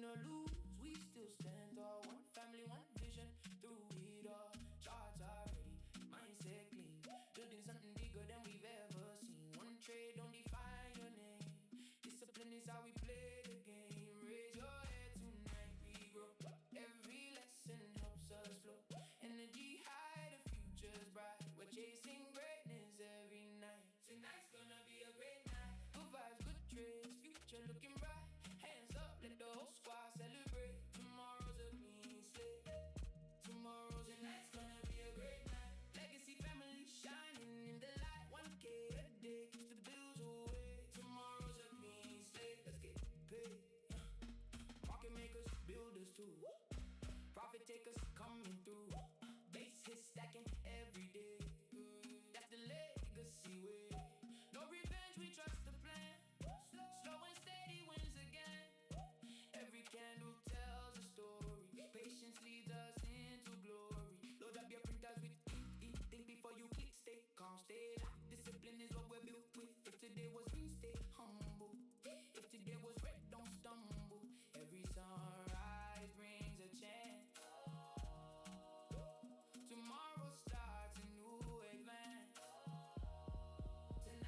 win or lose, we still stand tall. One family, one vision, through it all. Charts already, mindset clean. Building something bigger than we've ever seen. One trade don't define your name. Discipline is how we play the game. Raise your head tonight, we grow. Every lesson helps us flow. Energy high, the future's bright. We're chasing greatness every night. Tonight's gonna be a great night. Good vibes, good trades, future looking bright. Hands up, let the whole squad celebrate. Tomorrow's a clean slate. Tonight's gonna be a great night. Legacy family shining in the light. 1K a day keeps the bills away. Tomorrow's a clean slate. Let's get paid. Market makers, builders too. Profit takers coming through. Base hits stacking every day. That's the legacy way. No revenge, we trust the plan. Slow and steady wins again. Every candle tells a story. Patience leads us into glory. Load up your printers with ink. Think before you click. Stay calm, stay locked. Discipline is what we're built with. If today was green, stay humble. If today was red, don't stumble. Every sunrise brings a chance. Tomorrow starts a new advance.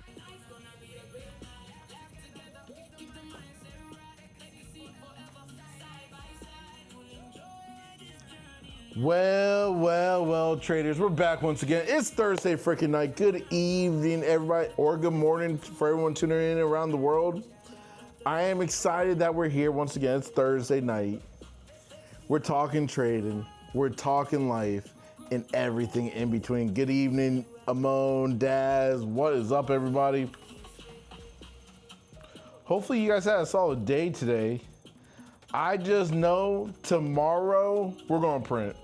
Tonight's gonna be a great night. Laugh together, keep the mindset right. Legacy forever, side by side. We'll enjoy this journey. Well, traders, we're back once again. It's Thursday freaking night. Good evening, everybody, or good morning for everyone tuning in around the world. I am excited that we're here once again. It's Thursday night. We're talking trading, we're talking life, and everything in between. Good evening, Amon, Daz. What is up, everybody? Hopefully you guys had a solid day today. I just know tomorrow we're gonna print.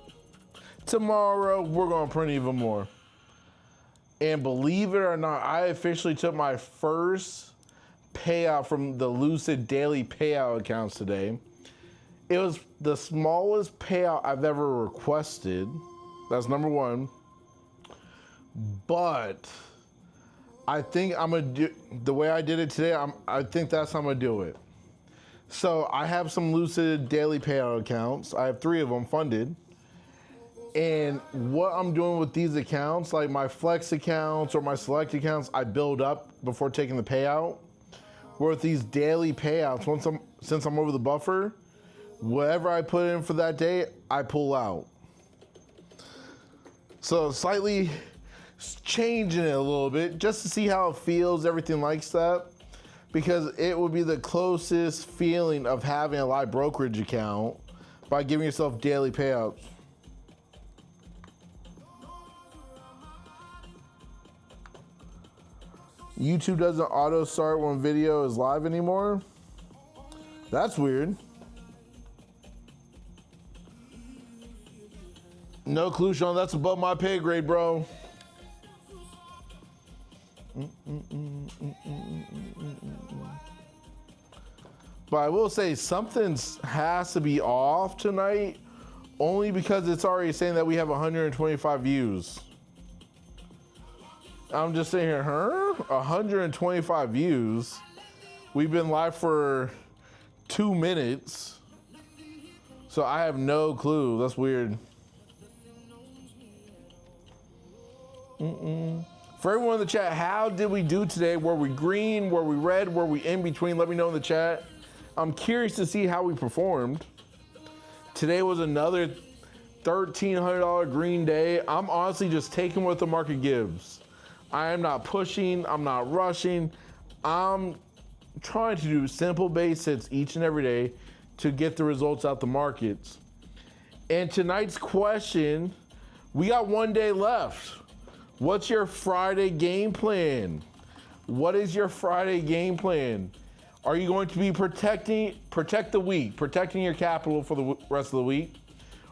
Tomorrow we're gonna print even more. And believe it or not, I officially took my first payout from the Lucid daily payout accounts today. It was the smallest payout I've ever requested. That's number one. But I think I'm gonna do the way I did it today. I think that's how I'm gonna do it. So I have some Lucid daily payout accounts. I have 3 of them funded. And what I'm doing with these accounts, like my flex accounts or my select accounts, I build up before taking the payout. Where with these daily payouts, since I'm over the buffer, whatever I put in for that day, I pull out. So slightly changing it a little bit just to see how it feels, everything like that. Because it would be the closest feeling of having a live brokerage account by giving yourself daily payouts. YouTube doesn't auto start when video is live anymore. That's weird. No clue, Sean. That's above my pay grade, bro. But I will say something has to be off tonight, only because it's already saying that we have 125 views. I'm just sitting here, 125 views. We've been live for 2 minutes. So I have no clue. That's weird. For everyone in the chat, how did we do today? Were we green? Were we red? Were we in between? Let me know in the chat. I'm curious to see how we performed. Today was another $1,300 green day. I'm honestly just taking what the market gives. I am not pushing. I'm not rushing. I'm trying to do simple basics each and every day to get the results out the markets. And tonight's question, we got 1 day left. What's your Friday game plan? What is your Friday game plan? Are you going to be protect the week, protecting your capital for the rest of the week?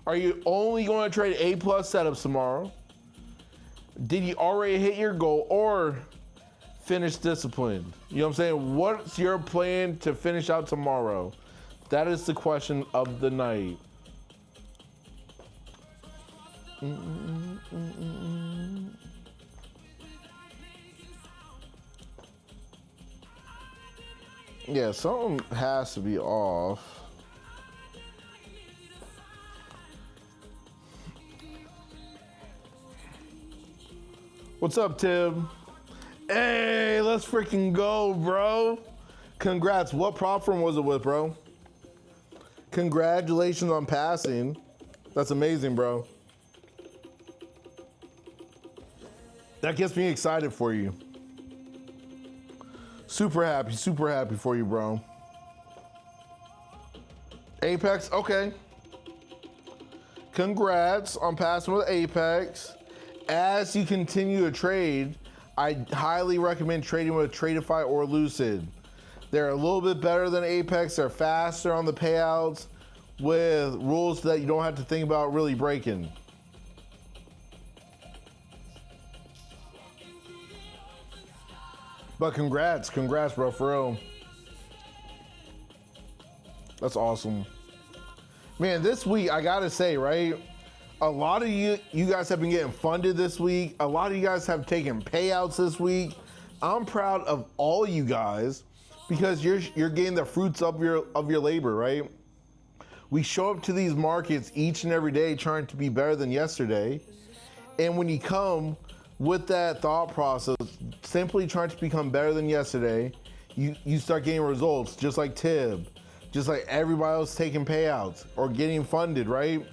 Are you only going to trade A+ setups tomorrow? Did you already hit your goal or finish disciplined? You know what I'm saying? What's your plan to finish out tomorrow? That is the question of the night. Yeah, something has to be off. What's up, Tim? Hey, let's freaking go, bro. Congrats. What prop firm was it with, bro? Congratulations on passing. That's amazing, bro. That gets me excited for you. Super happy for you, bro. Apex, okay. Congrats on passing with Apex. As you continue to trade, I highly recommend trading with Tradeify or Lucid. They're a little bit better than Apex. They're faster on the payouts with rules that you don't have to think about really breaking. But congrats, bro, for real. That's awesome. Man, this week, I gotta say, right? A lot of you guys have been getting funded this week. A lot of you guys have taken payouts this week. I'm proud of all you guys because you're getting the fruits of your labor, right? We show up to these markets each and every day trying to be better than yesterday. And when you come with that thought process, simply trying to become better than yesterday, you start getting results just like Tib, just like everybody else taking payouts or getting funded, right?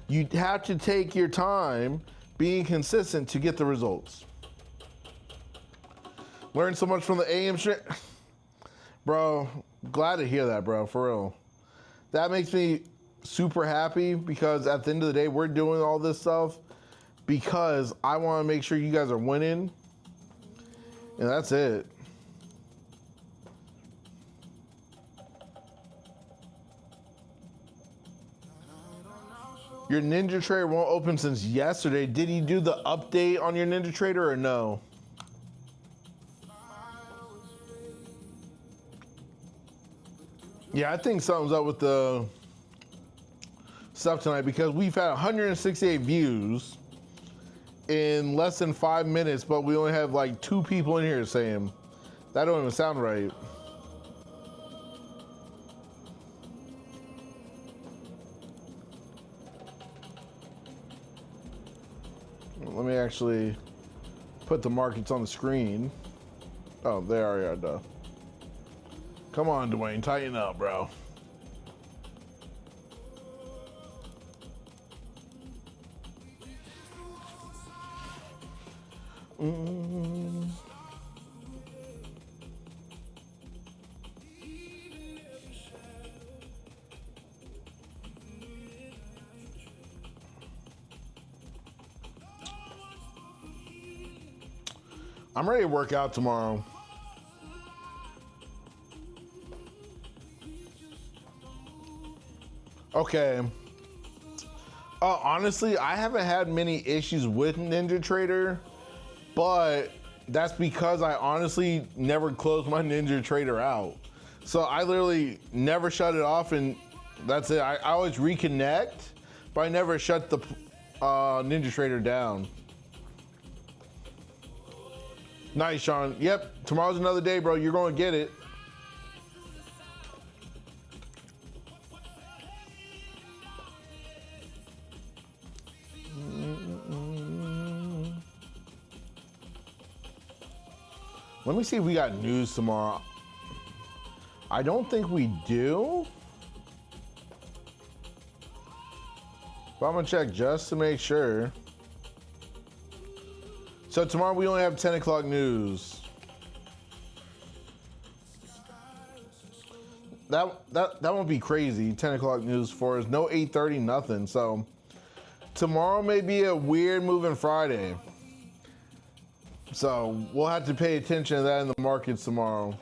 You have to take your time being consistent to get the results. Learned so much from the AM shit. Bro, glad to hear that, bro, for real. That makes me super happy because at the end of the day, we're doing all this stuff because I want to make sure you guys are winning. And that's it. Your Ninja Trader won't open since yesterday. Did you do the update on your Ninja Trader or no? Yeah, I think something's up with the stuff tonight because we've had 168 views in less than 5 minutes, but we only have like 2 people in here saying that don't even sound right. Let me actually put the markets on the screen. Oh, there you are. Come on, Duane, tighten up, bro. I'm ready to work out tomorrow. Okay. Honestly, I haven't had many issues with Ninja Trader, but that's because I honestly never closed my Ninja Trader out. So I literally never shut it off, and that's it. I always reconnect, but I never shut the Ninja Trader down. Nice, Sean. Yep, tomorrow's another day, bro. You're going to get it. Let me see if we got news tomorrow. I don't think we do. But I'm going to check just to make sure. So tomorrow we only have 10 o'clock news. That won't be crazy. 10 o'clock news for us. No 8:30, nothing. So tomorrow may be a weird moving Friday. So we'll have to pay attention to that in the markets tomorrow.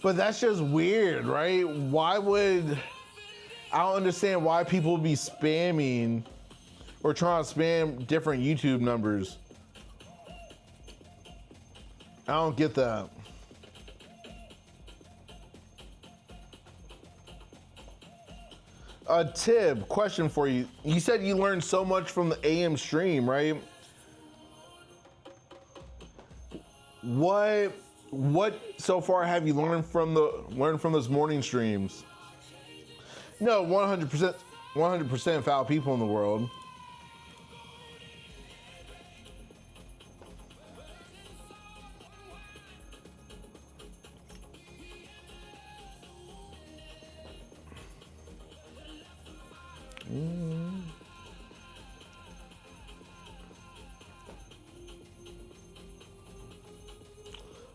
But that's just weird, right? Why would, I don't understand why people would be spamming or trying to spam different YouTube numbers. I don't get that. Tib, question for you. You said you learned so much from the AM stream, right? What What so far have you learned from those morning streams? No, 100% foul people in the world.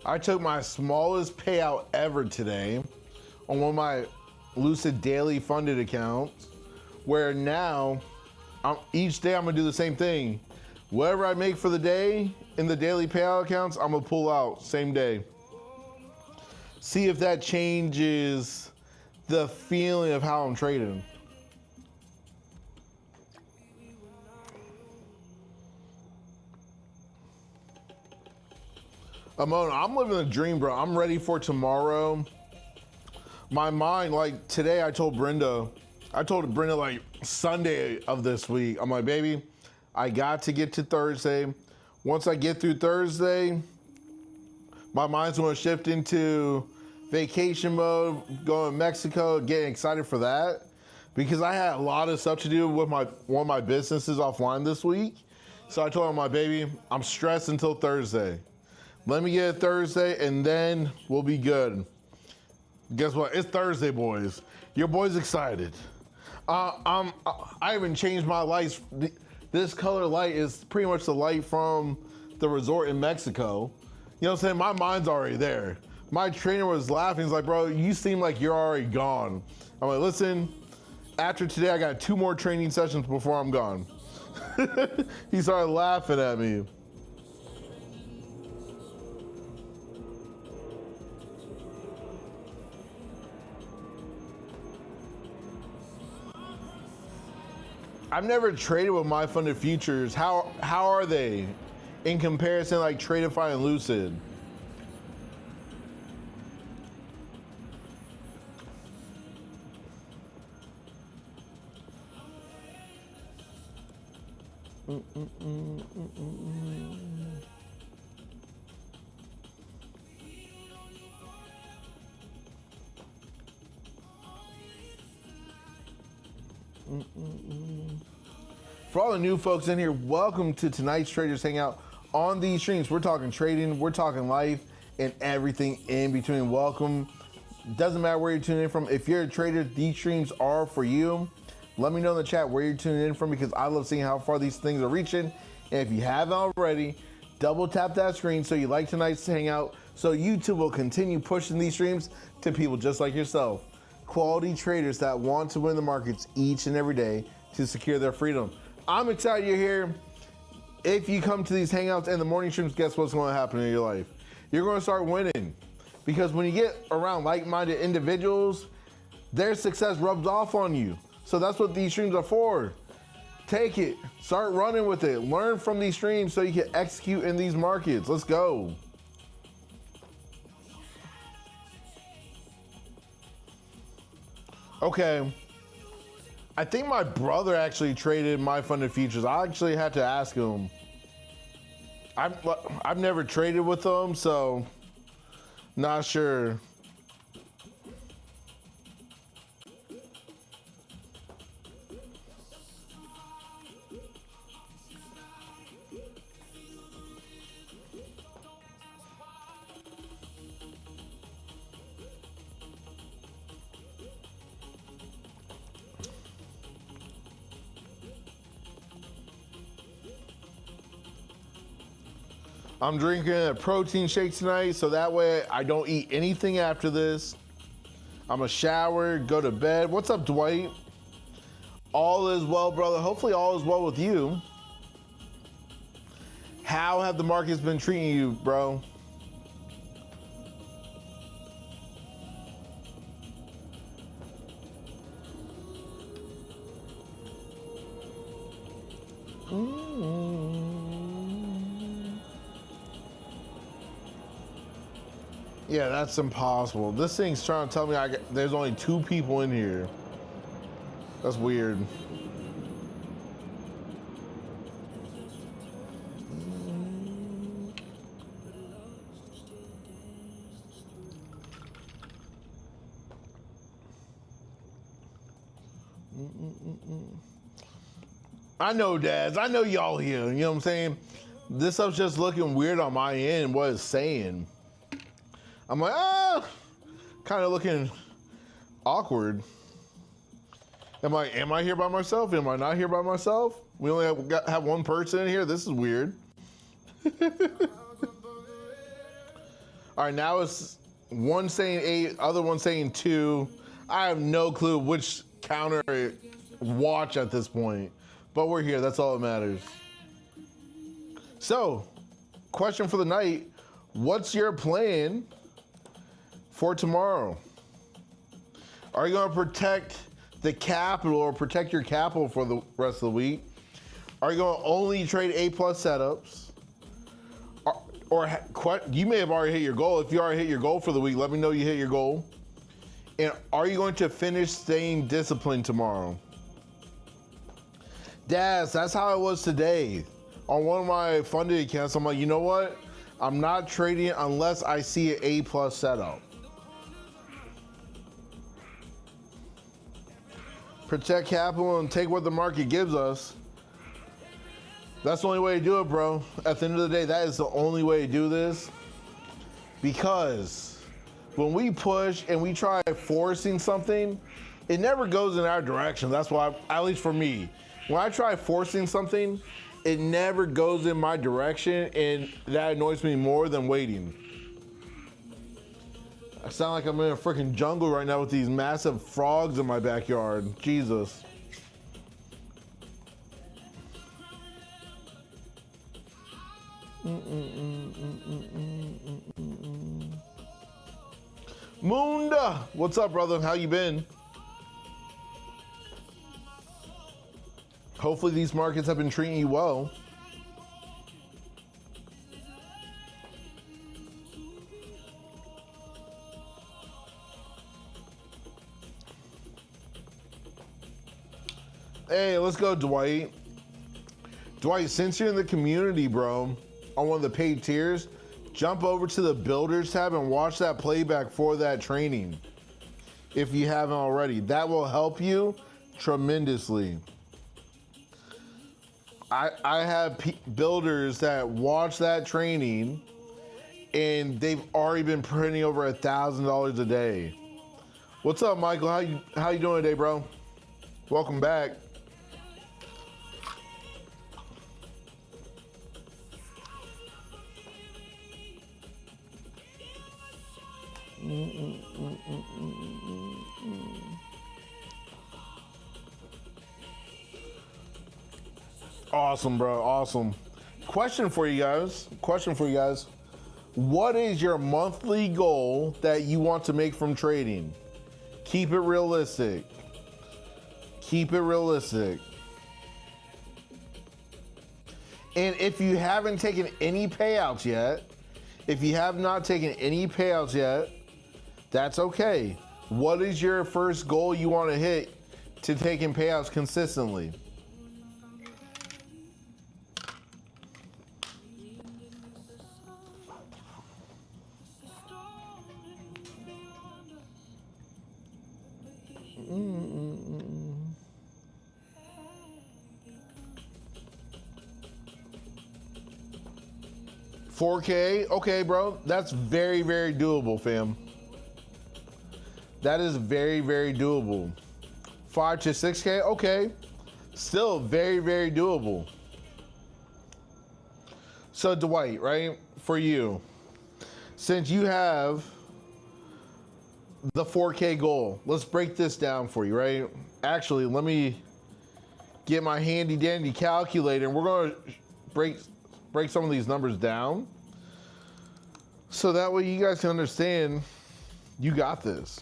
I took my smallest payout ever today on one of my Lucid daily funded accounts, where now each day I'm gonna do the same thing. Whatever I make for the day in the daily payout accounts, I'm gonna pull out same day. See if that changes the feeling of how I'm trading. Amon, I'm living the dream, bro. I'm ready for tomorrow. My mind, like today, I told Brenda like Sunday of this week, I'm like, baby, I got to get to Thursday. Once I get through Thursday, my mind's gonna shift into vacation mode, going to Mexico, getting excited for that. Because I had a lot of stuff to do with one of my businesses offline this week. So I told her, my baby, I'm stressed until Thursday. Let me get it Thursday and then we'll be good. Guess what? It's Thursday, boys. Your boy's excited. I haven't changed my lights. This color light is pretty much the light from the resort in Mexico. You know what I'm saying? My mind's already there. My trainer was laughing. He's like, bro, you seem like you're already gone. I'm like, listen, after today, I got 2 more training sessions before I'm gone. He started laughing at me. I've never traded with my funded futures. How are they in comparison, like Tradeify and Lucid? For all the new folks in here, welcome to tonight's Traders Hangout. On these streams, we're talking trading, we're talking life, and everything in between. Welcome. Doesn't matter where you're tuning in from. If you're a trader, these streams are for you. Let me know in the chat where you're tuning in from, because I love seeing how far these things are reaching. And if you haven't already, double tap that screen so you like tonight's Hangout, so YouTube will continue pushing these streams to people just like yourself. Quality traders that want to win the markets each and every day to secure their freedom. I'm excited you're here. If you come to these Hangouts and the morning streams, guess what's going to happen in your life? You're going to start winning. Because when you get around like-minded individuals, their success rubs off on you. So that's what these streams are for. Take it, start running with it, learn from these streams so you can execute in these markets. Let's go. Okay. I think my brother actually traded my funded futures. I actually had to ask him. I've never traded with him, so not sure. I'm drinking a protein shake tonight, so that way I don't eat anything after this. I'm gonna shower, go to bed. What's up, Dwight? All is well, brother. Hopefully all is well with you. How have the markets been treating you, bro? Yeah, that's impossible. This thing's trying to tell me there's only 2 people in here. That's weird. I know, dads. I know y'all here. You know what I'm saying? This stuff's just looking weird on my end, what it's saying. I'm like, kind of looking awkward. Am I here by myself? Am I not here by myself? We only have one person in here? This is weird. All right, now it's one saying 8, other one saying 2. I have no clue which counter watch at this point, but we're here. That's all that matters. So, question for the night: what's your plan for tomorrow? Are you going to protect the capital or protect your capital for the rest of the week? Are you going to only trade A+ setups? Or you may have already hit your goal. If you already hit your goal for the week, let me know you hit your goal. And are you going to finish staying disciplined tomorrow? That's how I was today. On one of my funded accounts, I'm like, you know what? I'm not trading it unless I see an A+ setup. Protect capital and take what the market gives us. That's the only way to do it, bro. At the end of the day, that is the only way to do this. Because when we push and we try forcing something, it never goes in our direction. That's why, at least for me, when I try forcing something, it never goes in my direction, and that annoys me more than waiting. I sound like I'm in a freaking jungle right now with these massive frogs in my backyard. Jesus. Moonda, what's up, brother? How you been? Hopefully these markets have been treating you well. Hey, let's go, Dwight. Dwight, since you're in the community, bro, on one of the paid tiers, jump over to the Builders tab and watch that playback for that training. If you haven't already, that will help you tremendously. I have builders that watch that training, and they've already been printing over $1,000 a day. What's up, Michael? How you doing today, bro? Welcome back. Awesome, bro. Awesome. Question for you guys. What is your monthly goal that you want to make from trading? Keep it realistic. Keep it realistic. And if you haven't taken any payouts yet, that's okay. What is your first goal you want to hit to taking payouts consistently? $4K, okay, bro. That's very, very doable, fam. That is very, very doable. 5 to 6K, okay. Still very, very doable. So Dwight, right, for you, since you have the 4K goal, let's break this down for you, right? Actually, let me get my handy dandy calculator, and we're gonna break some of these numbers down so that way you guys can understand you got this.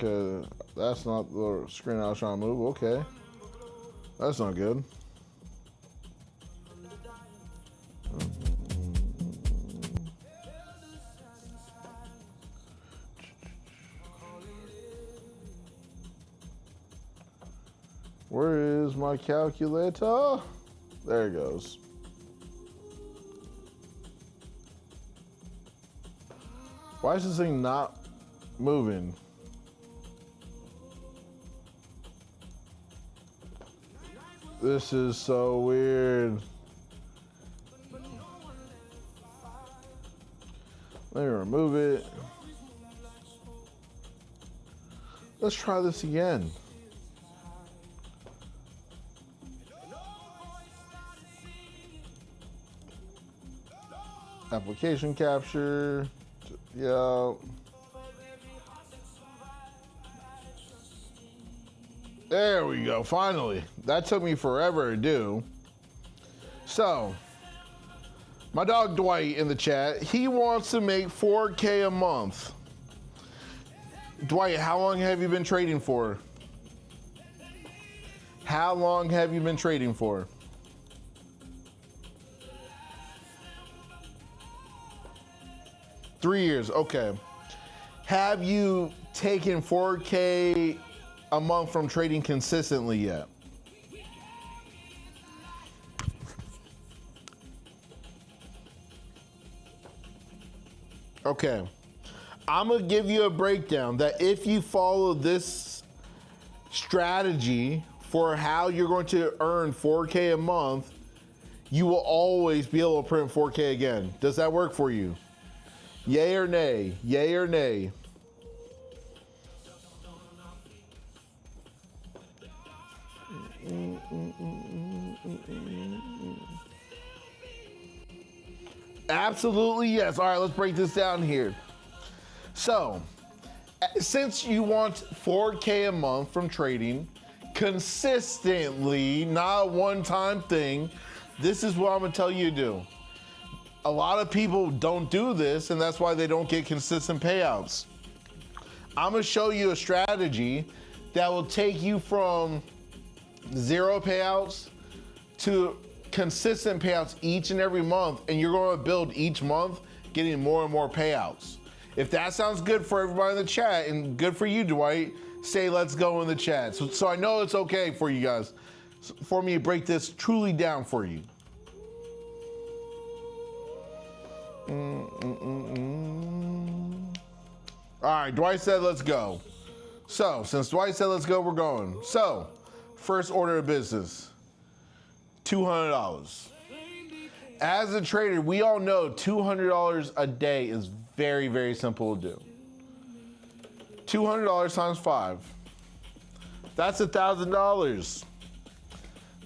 Okay, that's not the screen I was trying to move. Okay, that's not good. Where is my calculator? There it goes. Why is this thing not moving? This is so weird. Let me remove it. Let's try this again. Application capture. Yeah. There we go, finally. That took me forever to do. So, my dog Dwight in the chat, he wants to make 4K a month. Dwight, how long have you been trading for? How long have you been trading for? Three years, okay. Have you taken 4K a month from trading consistently yet? Okay. I'm gonna give you a breakdown that if you follow this strategy for how you're going to earn 4K a month, you will always be able to print 4K again. Does that work for you? Yay or nay? Yay or nay? Absolutely yes. All right, let's break this down here. So, since you want 4K a month from trading consistently, not a one-time thing, this is what I'm gonna tell you to do. A lot of people don't do this, and that's why they don't get consistent payouts. I'm gonna show you a strategy that will take you from 0 payouts to consistent payouts each and every month, and you're going to build each month getting more and more payouts. If that sounds good for everybody in the chat and good for you, Dwight, say let's go in the chat. So I know it's okay for you guys, for me to break this truly down for you. All right, Dwight said let's go. So since Dwight said let's go, we're going. So first order of business, $200. As a trader, we all know $200 a day is very, very simple to do. $200 times 5. That's $1,000.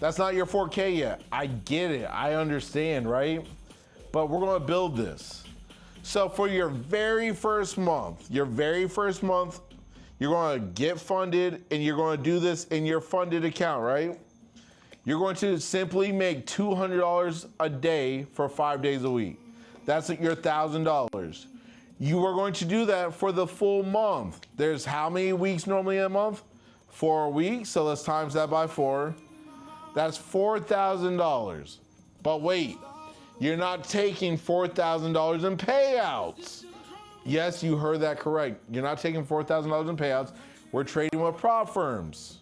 That's not your 4K yet. I get it. I understand, right? But we're going to build this. So for your very first month, you're going to get funded, and you're going to do this in your funded account, right? You're going to simply make $200 a day for 5 days a week. That's your $1,000. You are going to do that for the full month. There's how many weeks normally in a month? 4 weeks, so let's times that by 4. That's $4,000. But wait, you're not taking $4,000 in payouts. Yes, you heard that correct. You're not taking $4,000 in payouts. We're trading with prop firms.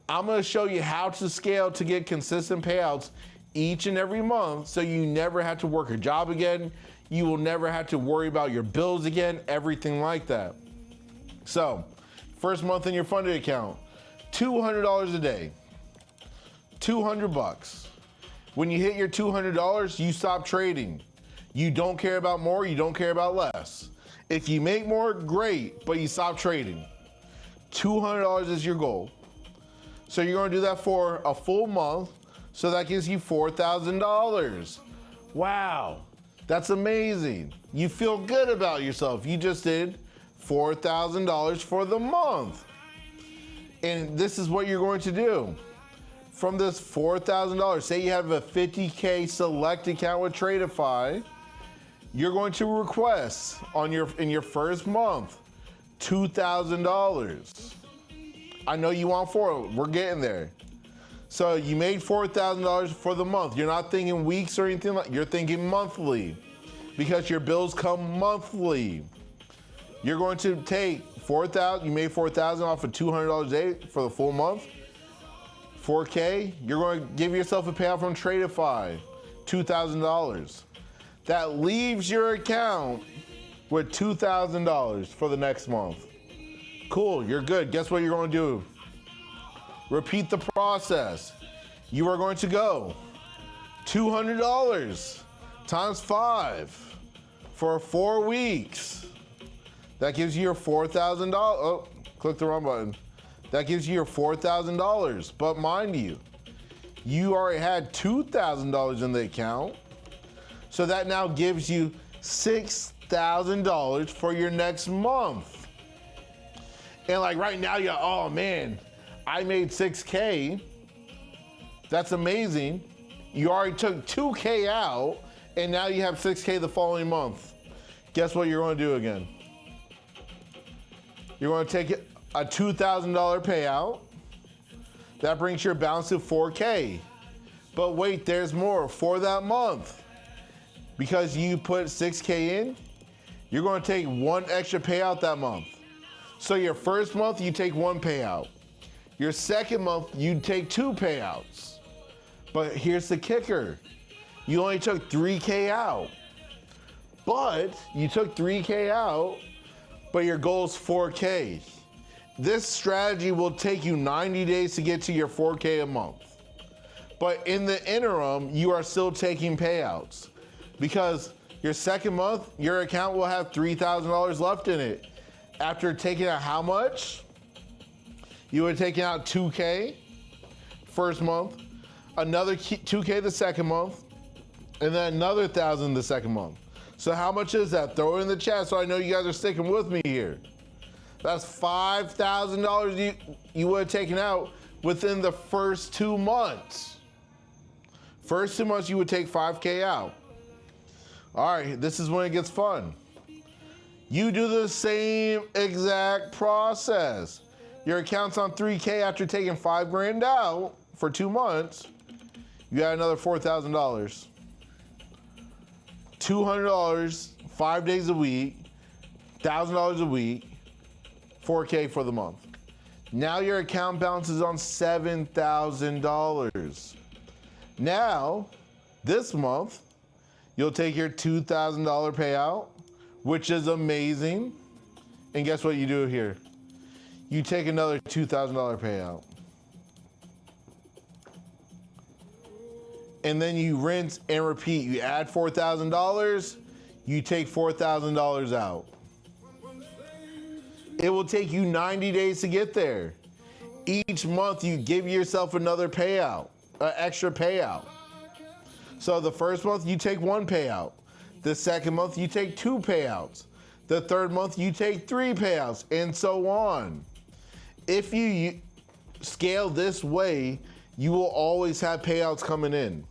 I'm gonna show you how to scale to get consistent payouts each and every month, so you never have to work a job again. You will never have to worry about your bills again, everything like that. So, first month in your funded account, $200 a day, 200 bucks. When you hit your $200, you stop trading. You don't care about more, you don't care about less. If you make more, great, but you stop trading. $200 is your goal. So you're going to do that for a full month, so that gives you $4,000. Wow, that's amazing. You feel good about yourself. You just did $4,000 for the month. And this is what you're going to do. From this $4,000, say you have a 50K select account with Tradeify, you're going to request in your first month $2,000. I know you want 4, we're getting there. So you made $4,000 for the month. You're not thinking weeks or anything like, you're thinking monthly, because your bills come monthly. You're going to take 4,000, you made 4,000 off of $200 a day for the full month. 4K, you're going to give yourself a payout from Tradeify, $2,000. That leaves your account with $2,000 for the next month. Cool, you're good. Guess what you're going to do? Repeat the process. You are going to go $200 times 5 for 4 weeks. That gives you your $4,000. Oh, click the wrong button. That gives you your $4,000. But mind you, you already had $2,000 in the account. So that now gives you $6,000 for your next month. And like right now, you're, oh man, I made 6K. That's amazing. You already took 2K out, and now you have 6K the following month. Guess what you're going to do again? You're going to take a $2,000 payout. That brings your balance to 4K. But wait, there's more for that month. Because you put 6K in, you're going to take one extra payout that month. So your first month, you take one payout. Your second month, you take 2 payouts. But here's the kicker. You only took 3K out. But you took 3K out, but your goal is 4K. This strategy will take you 90 days to get to your 4K a month. But in the interim, you are still taking payouts. Because your second month, your account will have $3,000 left in it. After taking out how much? You would have taken out 2K first month, another 2K the second month, and then another 1,000 the second month. So how much is that? Throw it in the chat so I know you guys are sticking with me here. That's $5,000 you would have taken out within the first 2 months. First 2 months, you would take 5K out. All right, this is when it gets fun. You do the same exact process. Your account's on 3K after taking 5 grand out for 2 months. You got another $4,000. $200, 5 days a week, $1,000 a week, 4K for the month. Now your account balance is on $7,000. Now, this month, you'll take your $2,000 payout, which is amazing. And guess what you do here? You take another $2,000 payout. And then you rinse and repeat. You add $4,000, you take $4,000 out. It will take you 90 days to get there. Each month you give yourself another payout, an extra payout. So the first month you take 1 payout. The second month you take 2 payouts. The third month you take 3 payouts, and so on. If you scale this way, you will always have payouts coming in.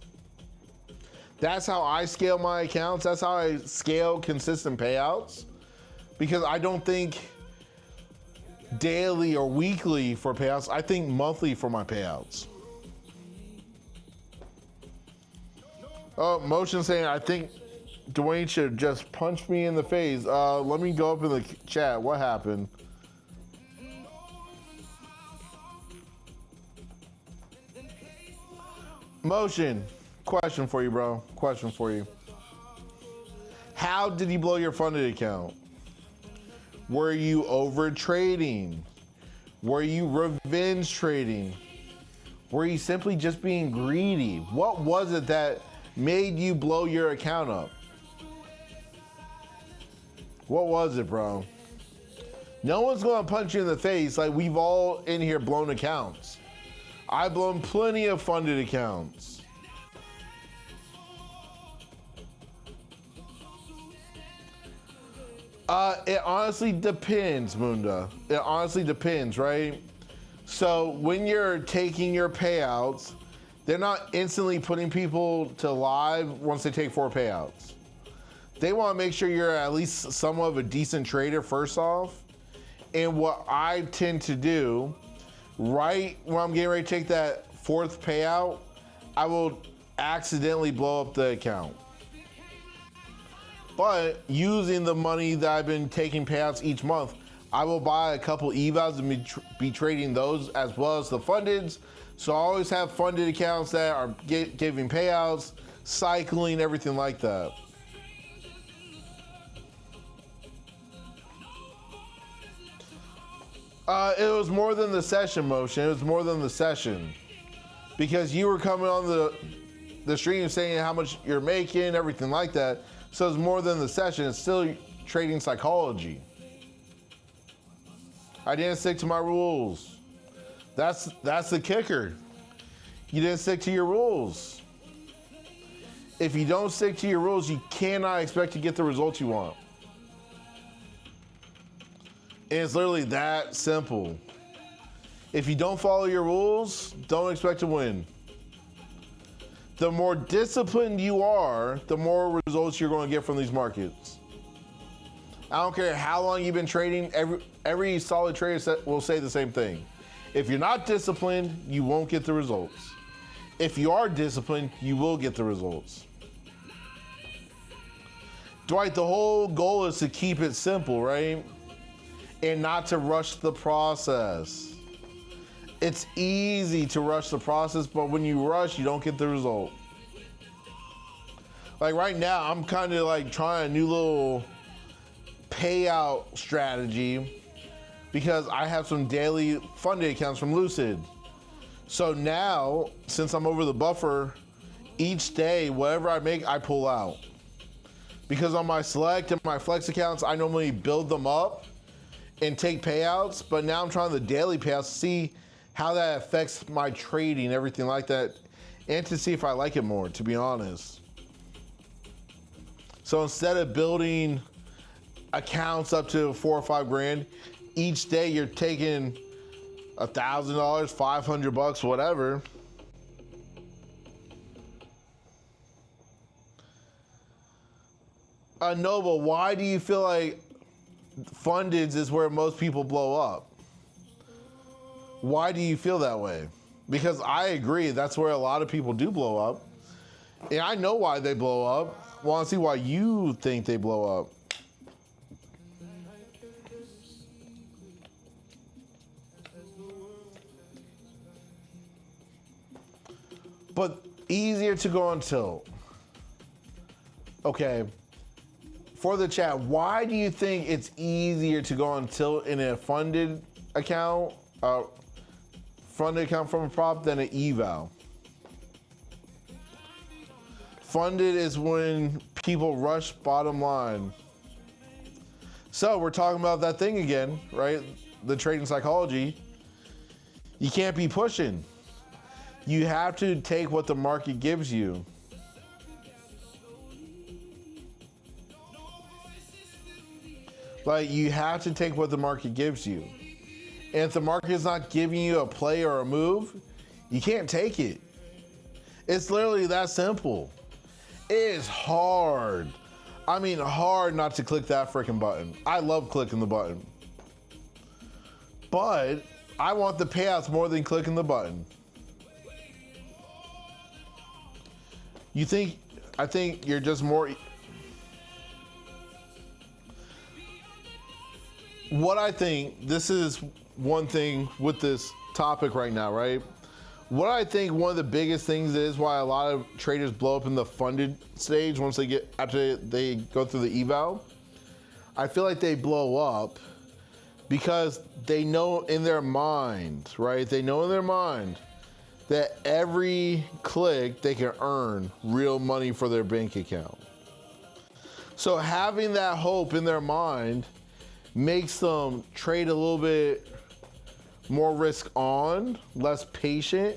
That's how I scale my accounts. That's how I scale consistent payouts. Because I don't think daily or weekly for payouts. I think monthly for my payouts. Oh, Motion saying, I think Duane should just punch me in the face. Let me go up in the chat. What happened? Motion, question for you, bro. Question for you. How did you blow your funded account? Were you over trading? Were you revenge trading? Were you simply just being greedy? What was it that made you blow your account up? What was it, bro? No one's gonna punch you in the face. Like, we've all in here blown accounts. I've blown plenty of funded accounts. It honestly depends, Munda. It honestly depends, right? So when you're taking your payouts, they're not instantly putting people to live once they take 4 payouts. They want to make sure you're at least somewhat of a decent trader first off. And what I tend to do, right when I'm getting ready to take that 4th payout, I will accidentally blow up the account. But using the money that I've been taking payouts each month, I will buy a couple evals and be trading those as well as the fundeds. So I always have funded accounts that are giving payouts, cycling, everything like that. It was more than the session motion. It was more than the session. Because you were coming on the stream saying how much you're making, everything like that. So it's more than the session. It's still trading psychology. I didn't stick to my rules. That's the kicker. You didn't stick to your rules. If you don't stick to your rules, you cannot expect to get the results you want. And it's literally that simple. If you don't follow your rules, don't expect to win. The more disciplined you are, the more results you're going to get from these markets. I don't care how long you've been trading, every solid trader will say the same thing. If you're not disciplined, you won't get the results. If you are disciplined, you will get the results. Dwight, the whole goal is to keep it simple, right? And not to rush the process. It's easy to rush the process, but when you rush, you don't get the result. Like right now, I'm kind of like trying a new little payout strategy because I have some daily funded accounts from Lucid. So now, since I'm over the buffer, each day, whatever I make, I pull out. Because on my select and my flex accounts, I normally build them up and take payouts, but now I'm trying the daily payouts to see how that affects my trading, everything like that, and to see if I like it more, to be honest. So instead of building accounts up to 4 or 5 grand, each day you're taking $1,000, $500, whatever. Noble, why do you feel like fundeds is where most people blow up? Why do you feel that way? Because I agree, that's where a lot of people do blow up. And I know why they blow up. I want to see why you think they blow up. But easier to go on tilt. Okay. For the chat, why do you think it's easier to go on tilt in a funded account, funded account from a prop than an eval? Funded is when people rush bottom line. So we're talking about that thing again, right? The trading psychology. You can't be pushing. You have to take what the market gives you. Like, you have to take what the market gives you. And if the market is not giving you a play or a move, you can't take it. It's literally that simple. It is hard. I mean, hard not to click that freaking button. I love clicking the button. But I want the payouts more than clicking the button. I think you're just more... What I think, this is one thing with this topic right now, right? What I think one of the biggest things is why a lot of traders blow up in the funded stage once they get, after they go through the eval, I feel like they blow up because they know in their mind, right? They know in their mind that every click they can earn real money for their bank account. So having that hope in their mind makes them trade a little bit more risk on, less patient,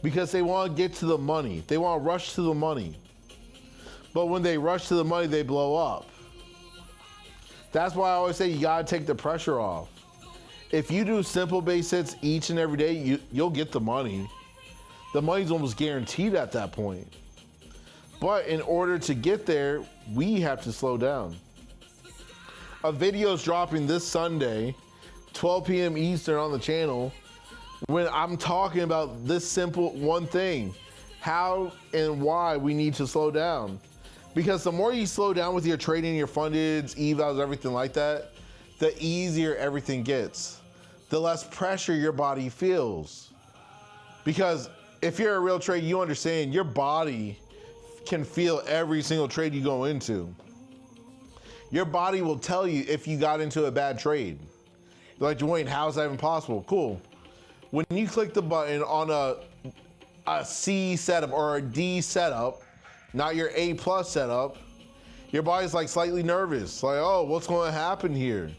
because they want to get to the money. They want to rush to the money. But when they rush to the money, they blow up. That's why I always say you got to take the pressure off. If you do simple base hits each and every day, you'll get the money. The money's almost guaranteed at that point. But in order to get there, we have to slow down. A video is dropping this Sunday, 12 p.m. Eastern on the channel, when I'm talking about this simple one thing, how and why we need to slow down. Because the more you slow down with your trading, your fundeds, evals, everything like that, the easier everything gets. The less pressure your body feels. Because if you're a real trader, you understand your body can feel every single trade you go into. Your body will tell you if you got into a bad trade. You're like, Duane, how is that even possible? Cool. When you click the button on a C setup or a D setup, not your A plus setup, your body's like slightly nervous. Like, oh, what's going to happen here?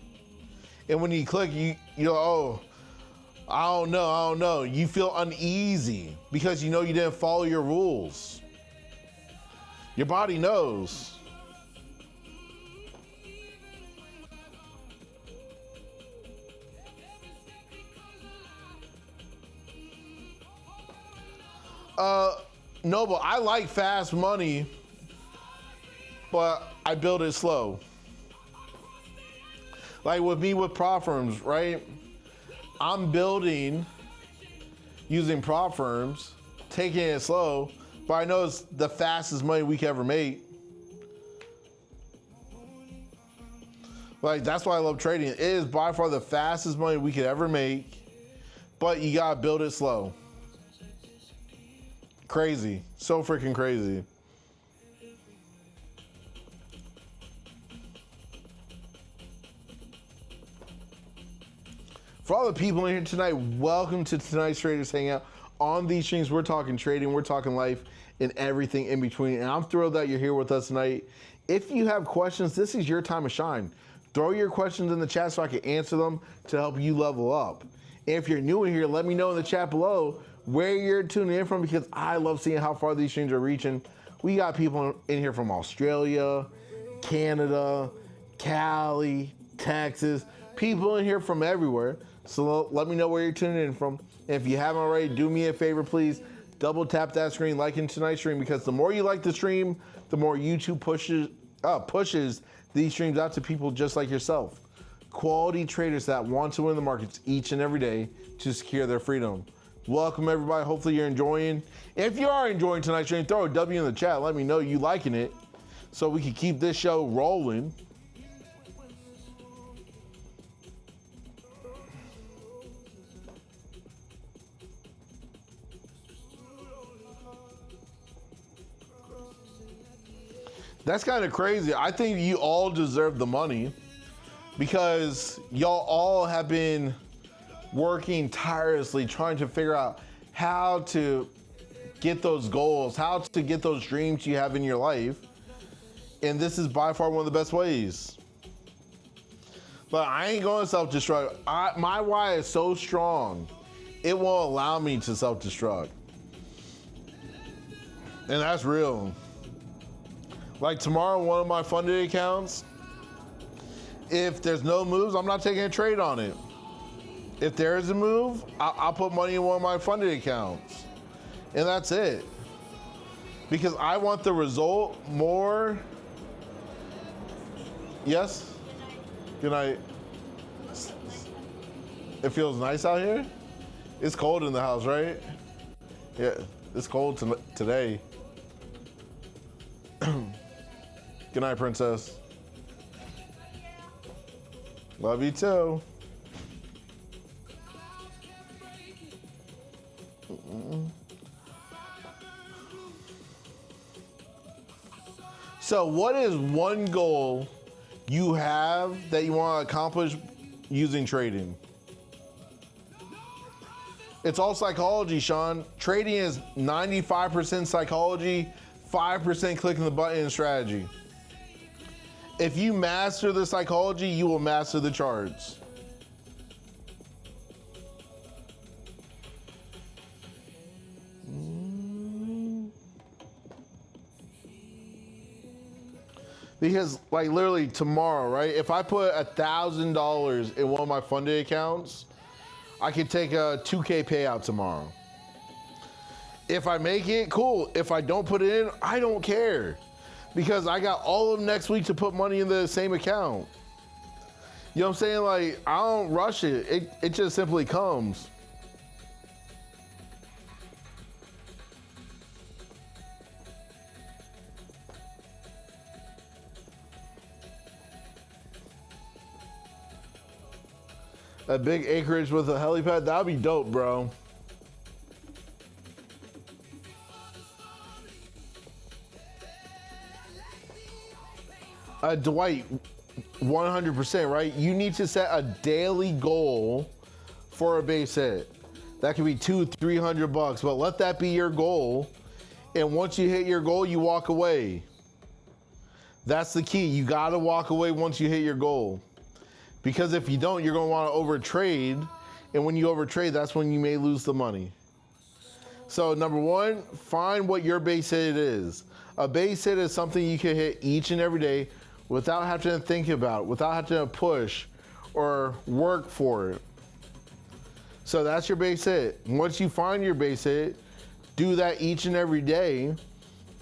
And when you click, you're like, oh, I don't know. You feel uneasy because you know you didn't follow your rules. Your body knows. No, but I like fast money, but I build it slow. Like with me with prop firms, right? I'm building using prop firms, taking it slow, but I know it's the fastest money we can ever make. Like, that's why I love trading. It is by far the fastest money we could ever make, but you gotta build it slow. Crazy, so freaking crazy. For all the people in here tonight, welcome to tonight's Traders Hangout. On these streams, we're talking trading, we're talking life, and everything in between. And I'm thrilled that you're here with us tonight. If you have questions, this is your time to shine. Throw your questions in the chat so I can answer them to help you level up. And if you're new in here, let me know in the chat below where you're tuning in from, because I love seeing how far these streams are reaching. We got people in here from Australia, Canada, Cali, Texas, people in here from everywhere. So let me know where you're tuning in from. And if you haven't already, do me a favor, please. Double tap that screen, like in tonight's stream, because the more you like the stream, the more YouTube pushes these streams out to people just like yourself. Quality traders that want to win the markets each and every day to secure their freedom. Welcome, everybody. Hopefully you're enjoying. If you are enjoying tonight's stream, throw a W in the chat. Let me know you liking it so we can keep this show rolling. That's kind of crazy. I think you all deserve the money because y'all all have been working tirelessly trying to figure out how to get those goals, how to get those dreams you have in your life. And this is by far one of the best ways. But I ain't going to self-destruct. My why is so strong, it won't allow me to self-destruct. And that's real. Like tomorrow, one of my funded accounts, if there's no moves, I'm not taking a trade on it. If there is a move, I'll put money in one of my funded accounts. And that's it. Because I want the result more. Yes? Good night. It feels nice out here? It's cold in the house, right? Yeah, it's cold today. Good night, princess. Love you too. So what is one goal you have that you want to accomplish using trading? It's all psychology, Sean. Trading is 95% psychology, 5% clicking the button and strategy. If you master the psychology, you will master the charts. Because like literally tomorrow, right? If I put $1,000 in one of my funded accounts, I could take a 2K payout tomorrow. If I make it, cool. If I don't put it in, I don't care. Because I got all of next week to put money in the same account. You know what I'm saying? Like, I don't rush it. It just simply comes. A big acreage with a helipad, that'd be dope, bro. Dwight, 100%, right? You need to set a daily goal for a base hit. That could be $200-300, but let that be your goal. And once you hit your goal, you walk away. That's the key. You gotta walk away once you hit your goal. Because if you don't, you're gonna wanna overtrade. And when you overtrade, that's when you may lose the money. So number one, find what your base hit is. A base hit is something you can hit each and every day without having to think about it, without having to push or work for it. So that's your base hit. Once you find your base hit, do that each and every day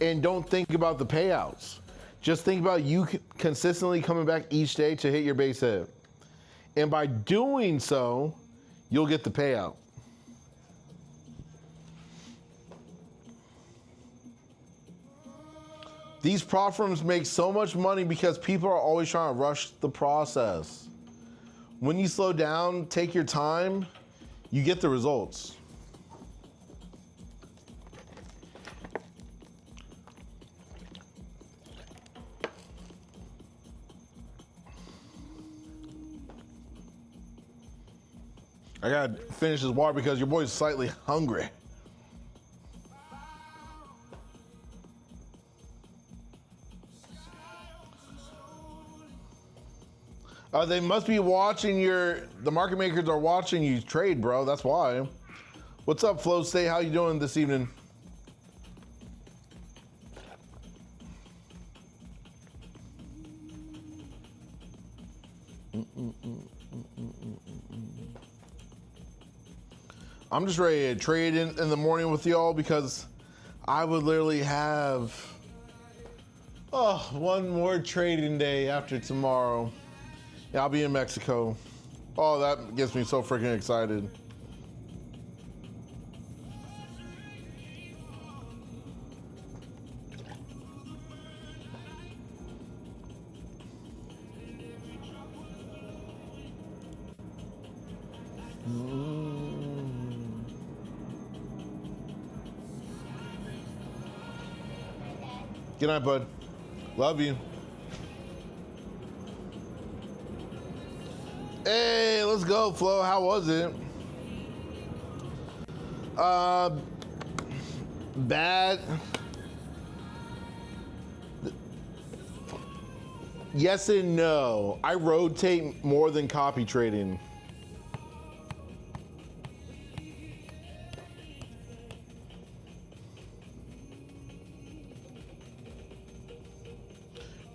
and don't think about the payouts. Just think about you consistently coming back each day to hit your base hit. And by doing so, you'll get the payout. These prop firms make so much money because people are always trying to rush the process. When you slow down, take your time, you get the results. I gotta finish this water because your boy's slightly hungry. They must be watching the market makers are watching you trade, bro. That's why. What's up, Flow State? How you doing this evening? I'm just ready to trade in the morning with y'all because I would literally have one more trading day after tomorrow. Yeah, I'll be in Mexico. Oh, that gets me so freaking excited. Good night, bud. Love you. Hey, let's go, Flo. How was it? Bad. Yes and no. I rotate more than copy trading.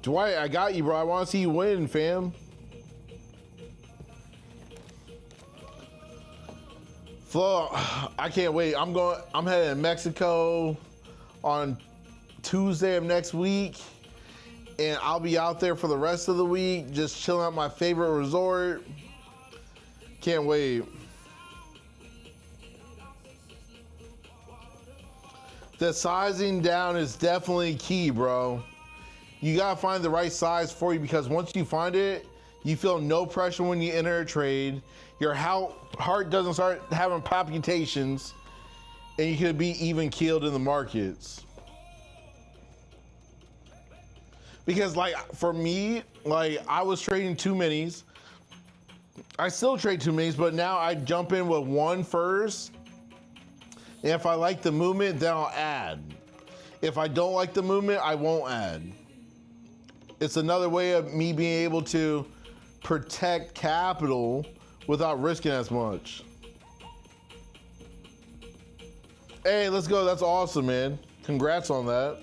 Dwight, I got you, bro. I want to see you win, fam. Flo, I can't wait. I'm heading to Mexico on Tuesday of next week, and I'll be out there for the rest of the week, just chilling at my favorite resort. Can't wait. The sizing down is definitely key, bro. You gotta find the right size for you because once you find it, you feel no pressure when you enter a trade. Your heart doesn't start having palpitations, and you could be even keeled in the markets. Because like for me, like I was trading two minis. I still trade two minis, but now I jump in with one first. And if I like the movement, then I'll add. If I don't like the movement, I won't add. It's another way of me being able to protect capital without risking as much. Hey, let's go. That's awesome, man. Congrats on that.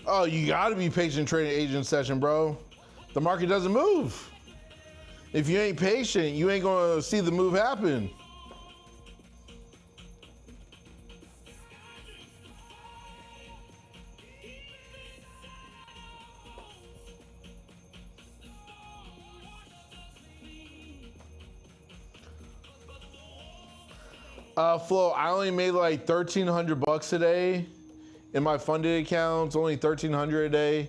Oh, you gotta be patient trading agent session, bro. The market doesn't move. If you ain't patient, you ain't gonna see the move happen. Flo, I only made like $1,300 today in my funded accounts, only $1,300 a day.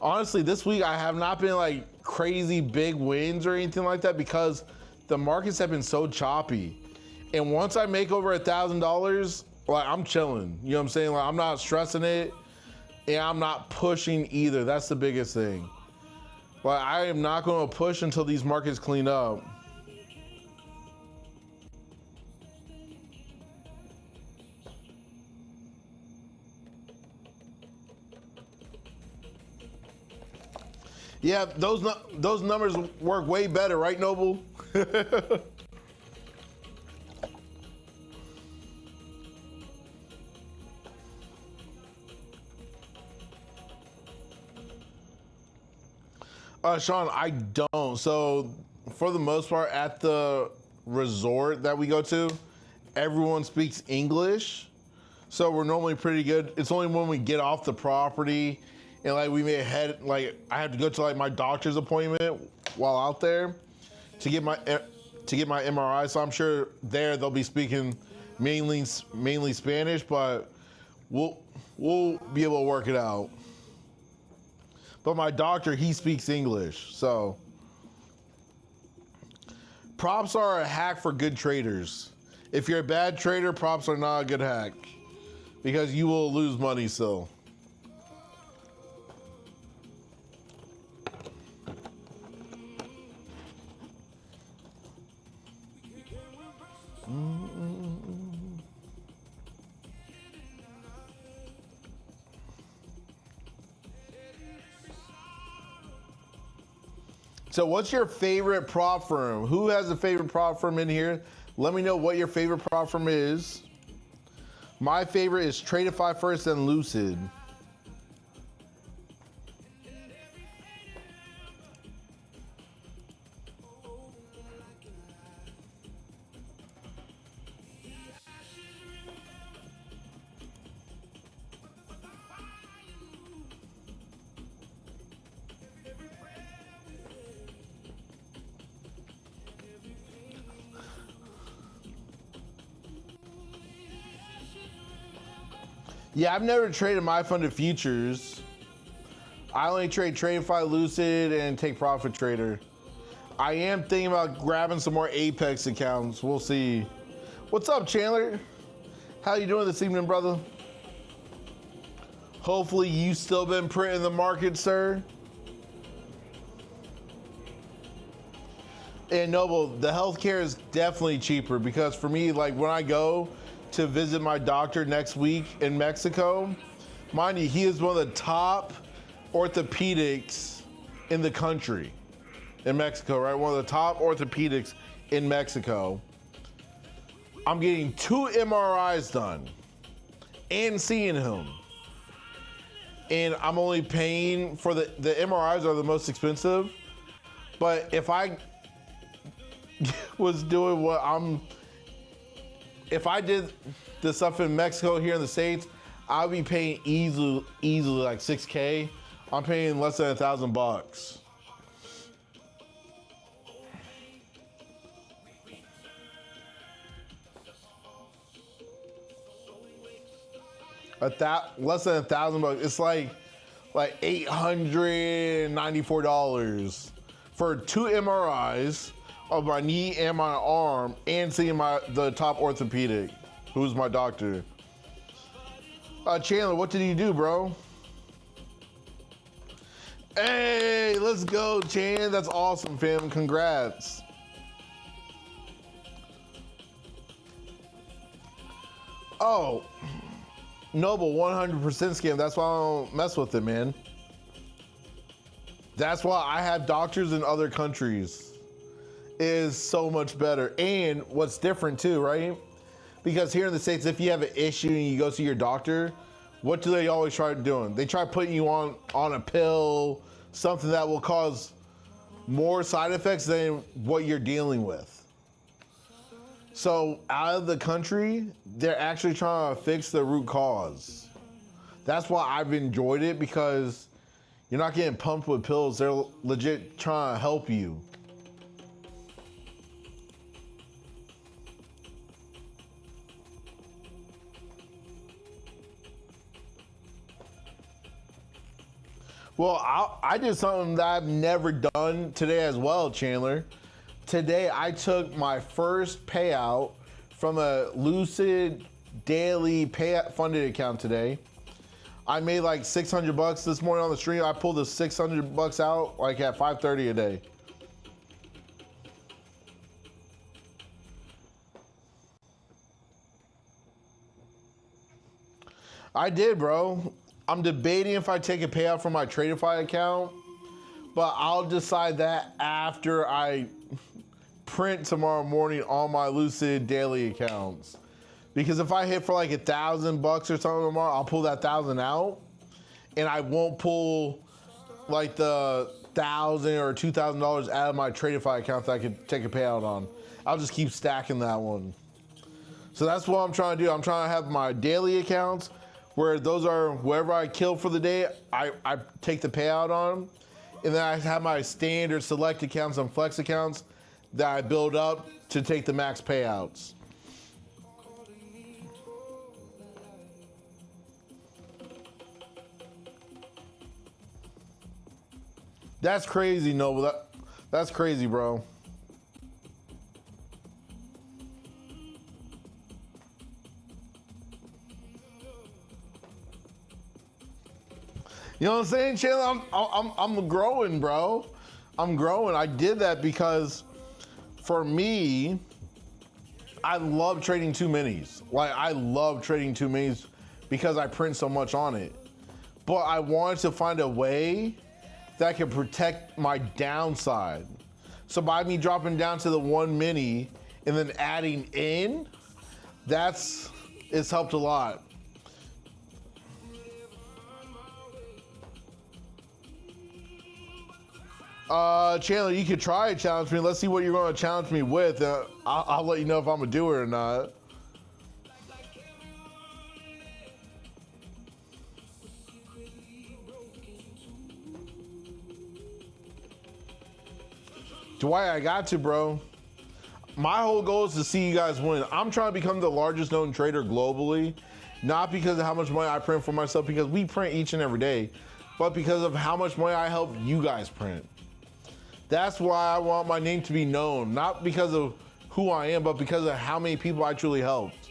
Honestly, this week I have not been like crazy big wins or anything like that because the markets have been so choppy. And once I make over $1,000, like I'm chilling. You know what I'm saying? Like I'm not stressing it, and I'm not pushing either. That's the biggest thing. Like I am not going to push until these markets clean up. Yeah, those numbers work way better, right, Noble? Sean, I don't. So for the most part, at the resort that we go to, everyone speaks English. So we're normally pretty good. It's only when we get off the property and like we may head, like I have to go to like my doctor's appointment while out there to get my MRI. So I'm sure there they'll be speaking mainly Spanish, but we'll be able to work it out. But my doctor, he speaks English, so. Props are a hack for good traders. If you're a bad trader, props are not a good hack because you will lose money still. So what's your favorite prop firm? Who has a favorite prop firm in here? Let me know what your favorite prop firm is. My favorite is Tradeify First and Lucid. Yeah, I've never traded my funded futures. I only trade Tradeify, Lucid, and Take Profit Trader. I am thinking about grabbing some more Apex accounts. We'll see. What's up, Chandler? How you doing this evening, brother? Hopefully you still been printing the market, sir. And Noble, the healthcare is definitely cheaper because for me, like when I go to visit my doctor next week in Mexico, mind you, he is one of the top orthopedics in the country, in Mexico, right? One of the top orthopedics in Mexico. I'm getting 2 MRIs done and seeing him. And I'm only paying for the MRIs are the most expensive. But if I was doing if I did the stuff in Mexico here in the States, I'd be paying easily like $6K. I'm paying less than $1,000 bucks. Less than $1,000 bucks. It's like $894 for 2 MRIs of my knee and my arm, and seeing the top orthopedic, who's my doctor. Chandler, what did you do, bro? Hey, let's go, Chan. That's awesome, fam. Congrats. Oh, Noble, 100% scam. That's why I don't mess with it, man. That's why I have doctors in other countries. Is so much better. And what's different too, right? Because here in the States, if you have an issue and you go see your doctor, what do they always try doing? They try putting you on a pill, something that will cause more side effects than what you're dealing with. So out of the country, they're actually trying to fix the root cause. That's why I've enjoyed it, because you're not getting pumped with pills. They're legit trying to help you. Well, I did something that I've never done today as well, Chandler. Today, I took my first payout from a Lucid daily pay funded account today. I made like 600 bucks this morning on the stream. I pulled the 600 bucks out like at 5:30 a day. I did, bro. I'm debating if I take a payout from my Tradeify account, but I'll decide that after I print tomorrow morning on my Lucid daily accounts. Because if I hit for like $1,000 or something tomorrow, I'll pull that 1,000 out, and I won't pull like the $1,000 or $2,000 out of my Tradeify account that I could take a payout on. I'll just keep stacking that one. So that's what I'm trying to do. I'm trying to have my daily accounts where those are wherever I kill for the day, I take the payout on. And then I have my standard select accounts and flex accounts that I build up to take the max payouts. That's crazy, Noble. That's crazy, bro. You know what I'm saying, Chandler? I'm growing, bro. I'm growing. I did that because, for me, I love trading two minis. Like, I love trading two minis because I print so much on it. But I wanted to find a way that could protect my downside. So by me dropping down to the one mini and then adding in, it's helped a lot. Chandler, you could try to challenge me. Let's see what you're going to challenge me with. I'll let you know if I'm going to do it or not. Dwight, I got to, bro. My whole goal is to see you guys win. I'm trying to become the largest known trader globally, not because of how much money I print for myself, because we print each and every day, but because of how much money I help you guys print. That's why I want my name to be known, not because of who I am, but because of how many people I truly helped.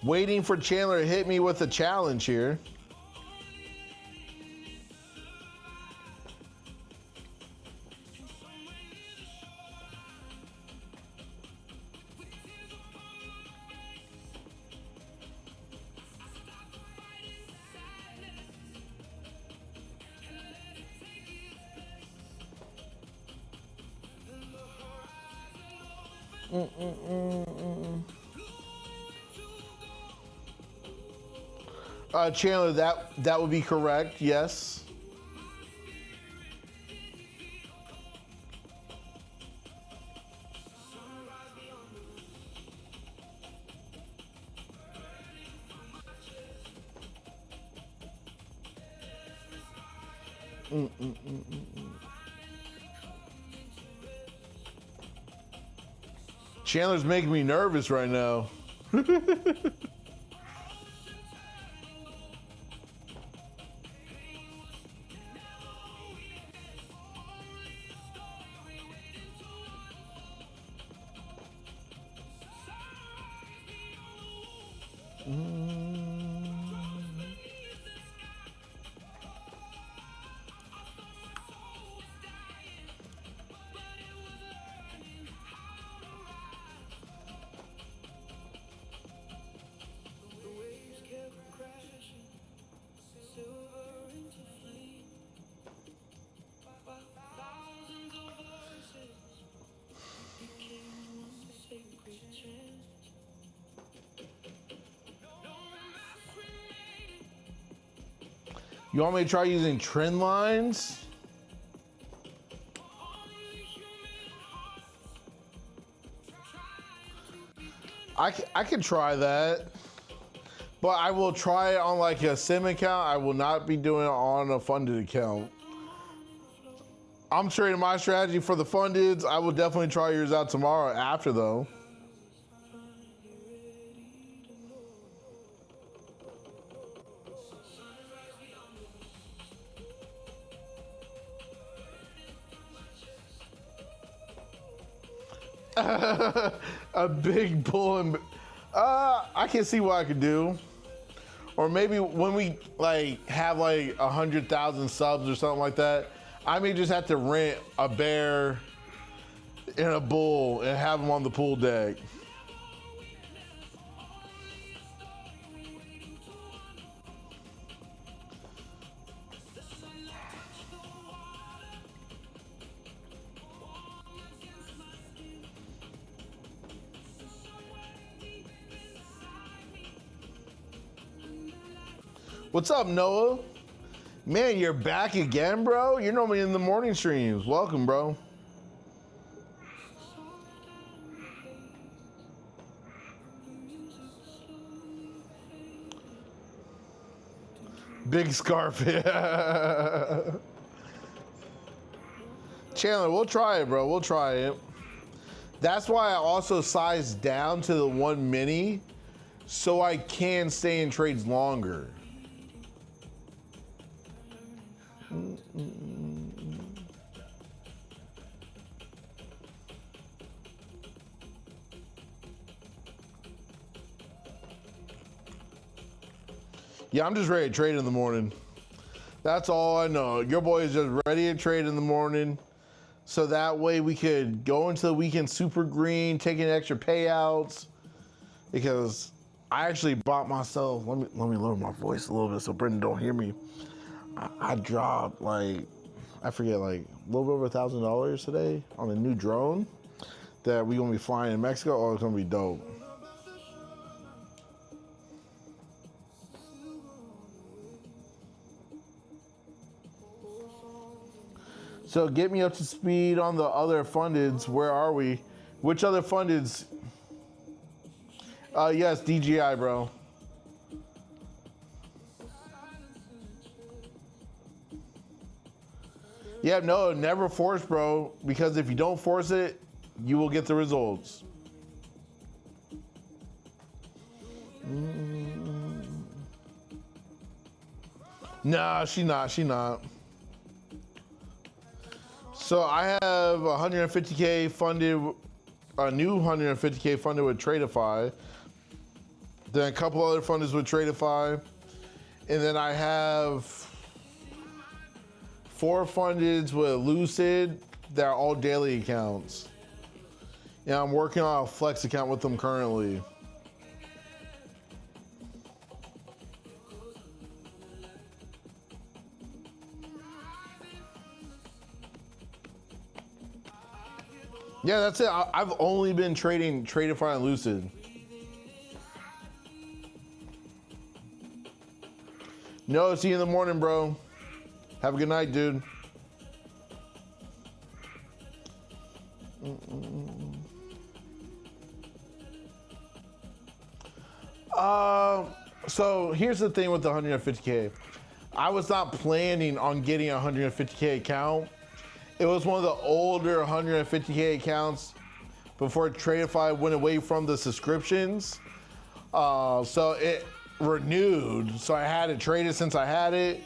Waiting for Chandler to hit me with a challenge here. Chandler, that would be correct, yes. Chandler's making me nervous right now. You want me to try using trend lines? I can try that, but I will try it on like a sim account. I will not be doing it on a funded account. I'm trading my strategy for the fundeds. I will definitely try yours out tomorrow after though. A big bull and I can see what I could do. Or maybe when we like have like 100,000 subs or something like that, I may just have to rent a bear and a bull and have them on the pool deck. What's up, Noah? Man, you're back again, bro? You're normally in the morning streams. Welcome, bro. Big scarf. Chandler, we'll try it, bro. We'll try it. That's why I also sized down to the 1 mini so I can stay in trades longer. Yeah, I'm just ready to trade in the morning. That's all I know. Your boy is just ready to trade in the morning. So that way we could go into the weekend super green, taking extra payouts. Because I actually bought myself, let me lower my voice a little bit so Brendan don't hear me. I dropped like, I forget, like a little over $1,000 today on a new drone that we're gonna be flying in Mexico. Oh, it's gonna be dope. So get me up to speed on the other fundeds. Where are we? Which other fundeds? Yes, DGI, bro. Yeah, no, never force, bro. Because if you don't force it, you will get the results. Nah, she not. So I have 150K funded, a new 150K funded with Tradeify. Then a couple other funders with Tradeify. And then I have 4 fundeds with Lucid that are all daily accounts. Yeah, I'm working on a flex account with them currently. Yeah, that's it. I've only been trading Tradeify and Lucid. No, see you in the morning, bro. Have a good night, dude. So here's the thing with the 150K. I was not planning on getting a 150K account. It was one of the older 150K accounts before Tradeify went away from the subscriptions. So it renewed. So I had to trade it since I had it.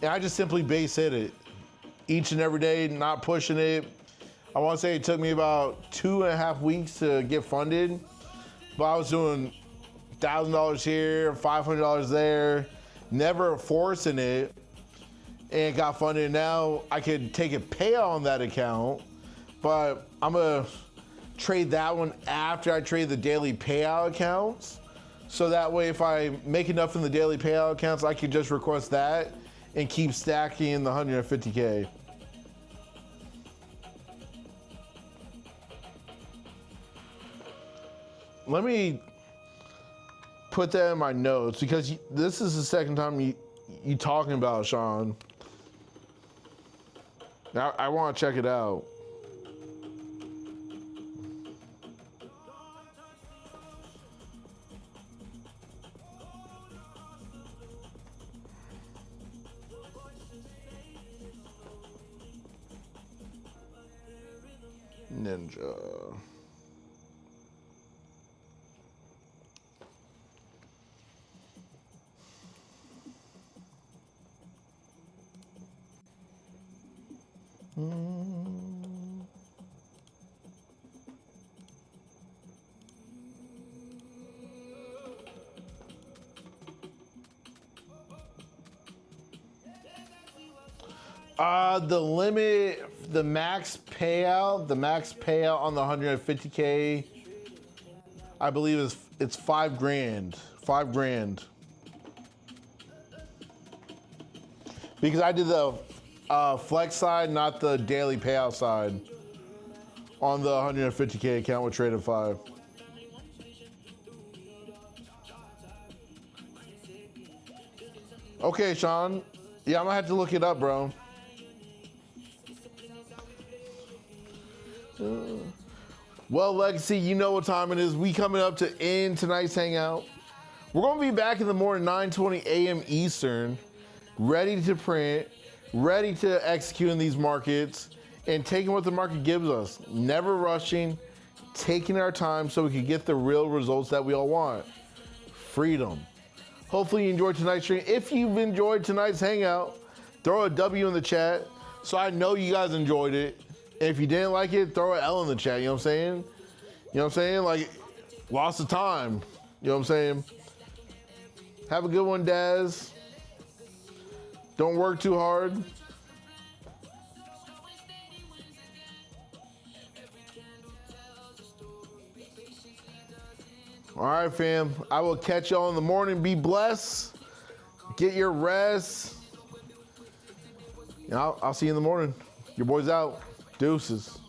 And I just simply base hit it each and every day, not pushing it. I want to say it took me about 2.5 weeks to get funded, but I was doing $1,000 here, $500 there, never forcing it, and got funded. Now I could take a payout on that account, but I'm gonna trade that one after I trade the daily payout accounts. So that way, if I make enough in the daily payout accounts, I can just request that and keep stacking the 150K. Let me put that in my notes because this is the second time you talking about it, Sean. Now I want to check it out. Ninja. The limit, the max payout on the 150K, I believe it's 5 grand. 5 grand. Because I did the flex side, not the daily payout side on the 150K account with Trade of 5. Okay, Sean. Yeah, I'm gonna have to look it up, bro. Well, Legacy, you know what time it is. We coming up to end tonight's hangout. We're gonna be back in the morning, 9:20 a.m. Eastern, ready to print, ready to execute in these markets, and taking what the market gives us. Never rushing, taking our time so we can get the real results that we all want. Freedom. Hopefully you enjoyed tonight's stream. If you've enjoyed tonight's hangout, throw a W in the chat so I know you guys enjoyed it. And if you didn't like it, throw an L in the chat, you know what I'm saying? You know what I'm saying? Like, lost of time. You know what I'm saying? Have a good one, Daz. Don't work too hard. All right, fam. I will catch y'all in the morning. Be blessed. Get your rest. And I'll see you in the morning. Your boy's out. Deuces.